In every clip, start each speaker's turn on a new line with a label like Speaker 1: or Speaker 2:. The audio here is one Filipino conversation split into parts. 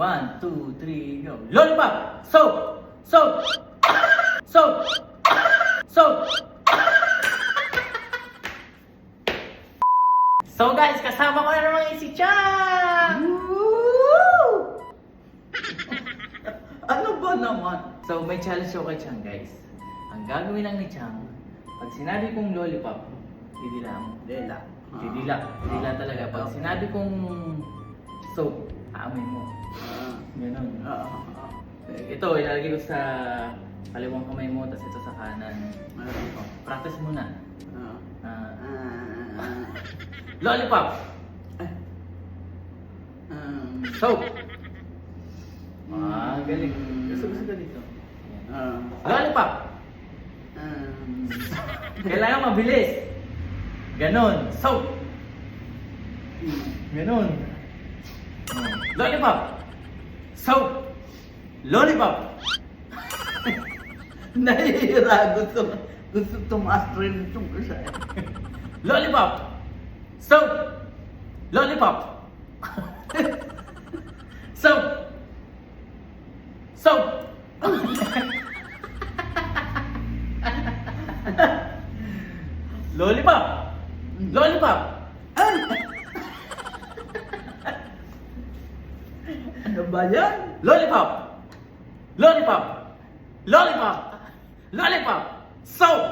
Speaker 1: 1, 2, 3, go. Lollipop! Soap! Soap! Soap! Soap! So guys, kasama ko na naman yung si Chang!
Speaker 2: Woo! Ano ba naman?
Speaker 1: So may challenge ako kay Chang guys. Ang gagawin lang ni Chang, pag sinabi kong lollipop, didila mo.
Speaker 2: Dela.
Speaker 1: Didila talaga. Pag sinabi kong soap, aamoy mo. Ganun. Ito, ilalagay ko sa kaliwang kamay mo, tapos ito sa kanan. Oh, practice muna. Lollipop! Soap! Galing. Gusto ka dito. Ayan. Lollipop! Kailangan mabilis. Ganon. Soap! Ganon. Lollipop! Soap! Lollipop!
Speaker 2: Nahihira. Gusto tumaas rin itong isa.
Speaker 1: Lollipop! Soap! Lollipop! Soap! Soap! Lollipop! Lollipop!
Speaker 2: Ano ba yan?
Speaker 1: Lollipop! Lollipop! Lollipop! Lollipop! Soap!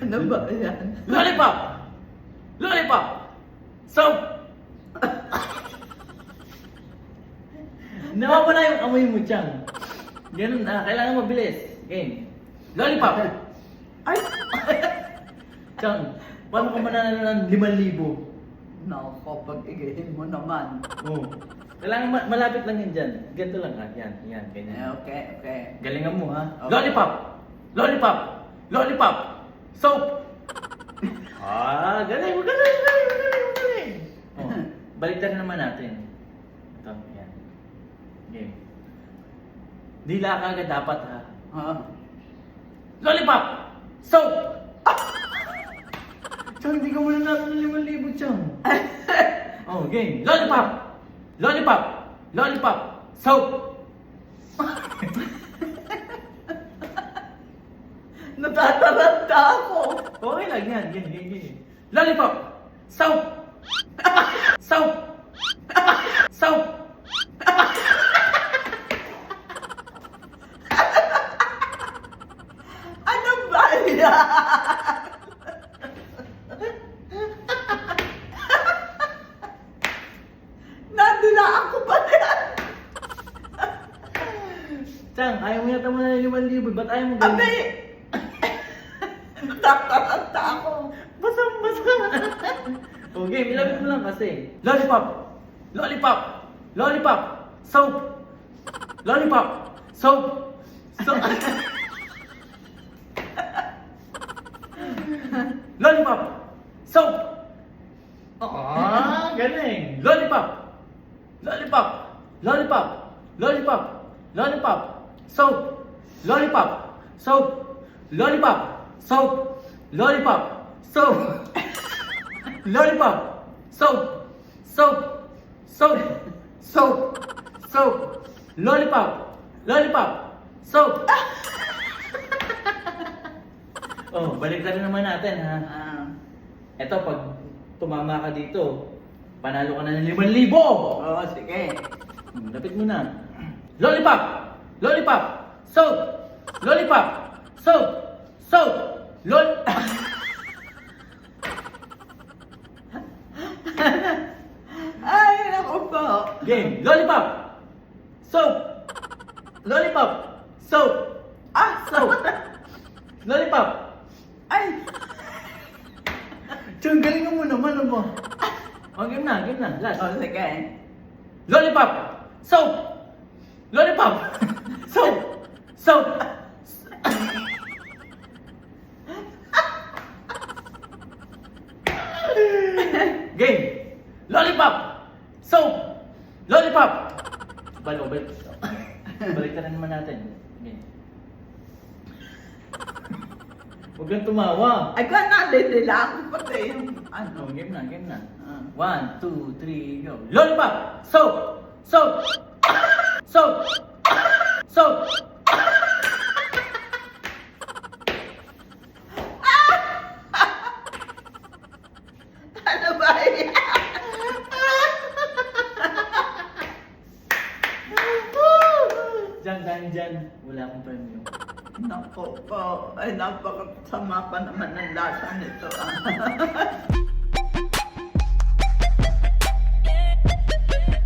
Speaker 2: Ano ba yan?
Speaker 1: Lollipop! Lollipop! Soap! Nawawala yung amoy mo, Chang. Ganun na, kailangan mabilis. Game. Lollipop!
Speaker 2: Ay!
Speaker 1: Chang, paano ka mananalo ng 5,000?
Speaker 2: Nako, pag-igahin mo naman.
Speaker 1: Oo. Kailangan malapit lang yan dyan. Ganito lang ha. Yan, ganyan.
Speaker 2: Okay.
Speaker 1: Galingan mo ha.
Speaker 2: Okay.
Speaker 1: Lollipop! Lollipop! Lollipop! Soap! Galing! Magaling! Oh, baliktad naman natin. Ito, yan. Game. Dila ka agad dapat ha. Lollipop! Soap! Chang, hindi ka muna natin ng 5,000, Chang. Oh, game. Lollipop! Lollipop! Lollipop! Soap!
Speaker 2: Natataranta ako.
Speaker 1: Okay lang yan. Game. Lollipop! Soap! Soap! Soap!
Speaker 2: Ano ba yan? Nandilaan ko ba yan?
Speaker 1: Chang, ayaw mo yata muna ng 5,000. Ba't ayaw mo
Speaker 2: Abe! Natataranta ako.
Speaker 1: Basang-basa. Okay, ilapit mo lang kasi. Lollipop! Lollipop! Lollipop! Soap! Lollipop! Soap! Soap! Lollipop! Soap! Galing! Lollipop! Lollipop! Lollipop! Lollipop! Lollipop! Soap! Lollipop! Soap! Lollipop! Soap! Lollipop! Soap! Lollipop! Soap! Soap! Soap! Soap! Soap! Lollipop! Lollipop! Soap! Oh, baliktad na naman natin ha. Eto, pag tumama ka dito, panalo ka na ng 5,000!
Speaker 2: Oo, sige.
Speaker 1: Lapit mo na. Lollipop! Lollipop! Soap! Lollipop! Soap! Soap!
Speaker 2: Ay, naku po.
Speaker 1: Game! Lollipop! Soap! Lollipop! Soap! Soap! Lollipop!
Speaker 2: Ay,
Speaker 1: Chang, galingan mo naman ano ba? Oh, game na. Last.
Speaker 2: oh, sige.
Speaker 1: Lollipop! Soap! Lollipop! Soap! Soap! Game! Lollipop! Soap! Lollipop! Balik. Balik na naman natin. Game. Huwag kang tumawa.
Speaker 2: Ay, ka na, nila ako pati yung Ano?
Speaker 1: Oh, game na, game na.
Speaker 2: Ah.
Speaker 1: 1, 2, 3, go. Lollipop! Soap! Soap! Soap! Soap!
Speaker 2: Ano ba yan?
Speaker 1: Diyan, dahil dyan, wala akong premyo.
Speaker 2: Nako po, ay napakasama pa naman ng lasa nito.